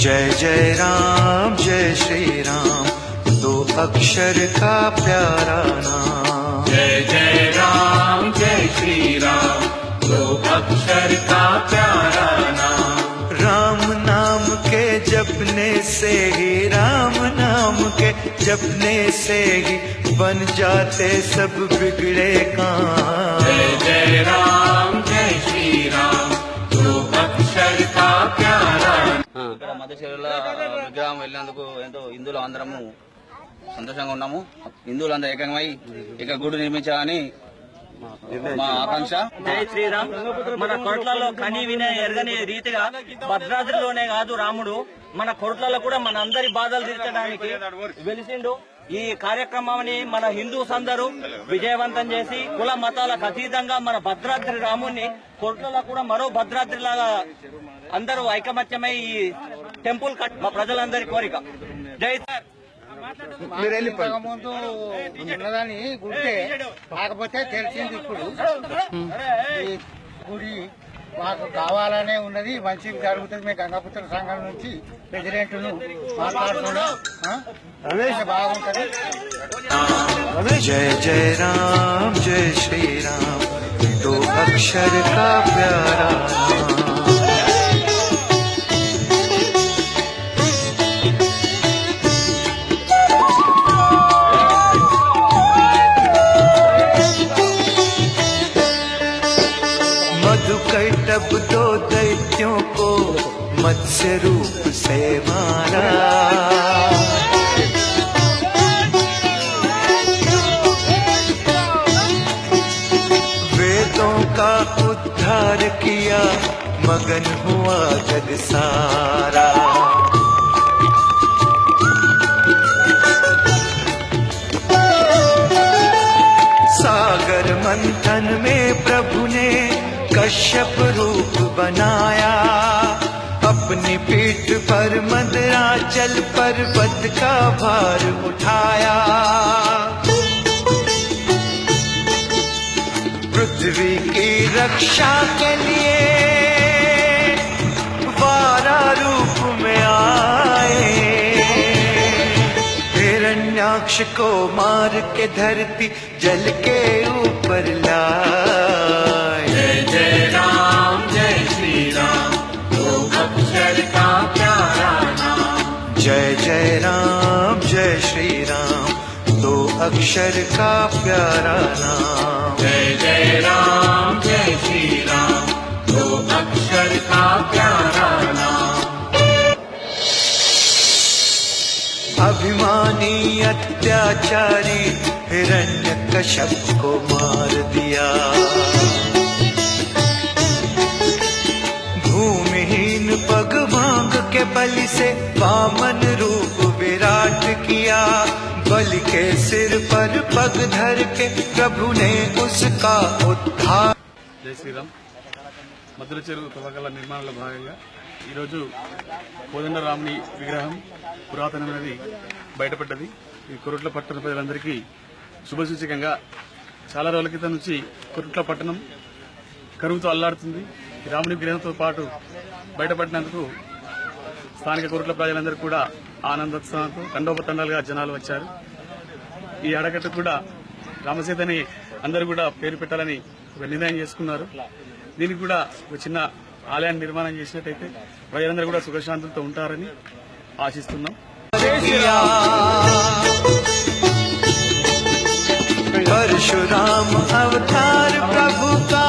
जय जय राम जय श्री राम, दो अक्षर का प्यारा नाम। जय जय राम जय श्री राम, दो अक्षर का प्यारा नाम। राम नाम के जपने से ही, राम नाम के जपने से ही बन जाते सब बिगड़े काम। जय जय राम जय श्री राम, दो अक्षर का प्यारा। ఇక్కడ మధ్యశిల విగ్రహం వెళ్ళినందుకు ఎంతో హిందువులు అందరము సంతోషంగా ఉన్నాము. హిందువులందరూ ఏకంగా ఇక్కడ గుడి నిర్మించాలని మా ఆకాంక్ష. జై శ్రీరామ్. మన కొరట్లలో కని వినే ఎరగని రీతిగా భద్రాద్రిలోనే కాదు రాముడు మన కొరట్లలో కూడా మన అందరి బాధలు తీర్చడానికి వెలిసిండు. ఈ కార్యక్రమాన్ని మన హిందూస్ అందరూ విజయవంతం చేసి కుల మతాలకు అతీతంగా మన భద్రాద్రి రాముడిని కొరట్లలో కూడా మరో భద్రాద్రి లాగా అందరూ ఐకమత్యమై ఈ టెంపుల్ కట్ మా ప్రజలందరి కోరిక. జై ముందు ఉన్నదని గుడితే కాకపోతే తెలిసింది ఇప్పుడు ఈ గుడి మాకు కావాలనే ఉన్నది, మంచిగా జరుగుతుంది. మేము గంగాపుత్ర సంఘం నుంచి ప్రెసిడెంట్ మాట్లాడుతున్నాం, బాగుంటది. जय जय राम जय श्री राम, दो अक्षर का प्यारा नाम। मधुकैटभ दो दैत्यों को मत्स्य रूप से मारा। वेदों का उद्धार किया, मगन हुआ जग सारा। सागर मंथन में प्रभु ने कश्यप रूप बनाया, अपनी पीठ पर मदराचल पर्वत का भार उठाया। पृथ्वी की रक्षा के लिए वारा रूप में आए, हिरण्याक्ष को मार के धरती जल के ऊपर लाए। जय जय राम जय श्री राम, दो अक्षर का प्यारा नाम। जय जय राम जय श्री राम, दो अक्षर का प्यारा नाम। जय जय राम जय श्री राम, दो अक्षर का प्यारा नाम। अभिमानी अत्याचारी हिरण्यकश्यप को मार दिया, भूमिहीन पग भांग के बलि से वामन रूप विराट किया। बलि के सिर पर पग धर के प्रभु ने उसका उद्धार। జై శ్రీరామ్. మద్దుల చెరువు తవ్వకాల నిర్మాణంలో భాగంగా ఈరోజు కోదండరాముని విగ్రహం పురాతనమైనది బయటపడ్డది. ఈ కొరుట్ల పట్టణ ప్రజలందరికీ శుభసూచకంగా చాలా రోజుల క్రితం నుంచి కొరుట్ల పట్టణం కరువుతో అల్లాడుతుంది. ఈ రాముని విగ్రహంతో పాటు బయటపడినందుకు స్థానిక కొరుట్ల ప్రజలందరూ కూడా ఆనందోత్సవంతో తండోపతండాలుగా జనాలు వచ్చారు. ఈ అడగట్టు కూడా రామసీతని అందరూ కూడా పేరు పెట్టాలని ఒక నిర్ణయం చేసుకున్నారు. దీనికి కూడా ఒక చిన్న ఆలయాన్ని నిర్మాణం చేసినట్టయితే ప్రజలందరూ కూడా సుఖశాంతులతో ఉంటారని ఆశిస్తున్నాం. परशुराम अवतार प्रभु का,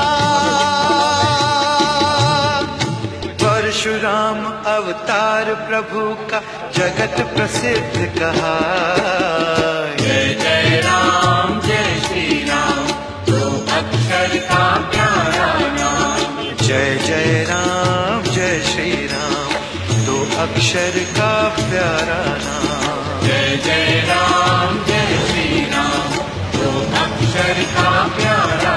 परशुराम अवतार प्रभु का जगत प्रसिद्ध कहा। जय जय राम जय श्री राम, दो अक्षर का प्यारा नाम। जय जय राम जय श्री राम, दो अक्षर का प्यारा नाम। जय जय राम जय श्री राम, दो अक्षर का प्यारा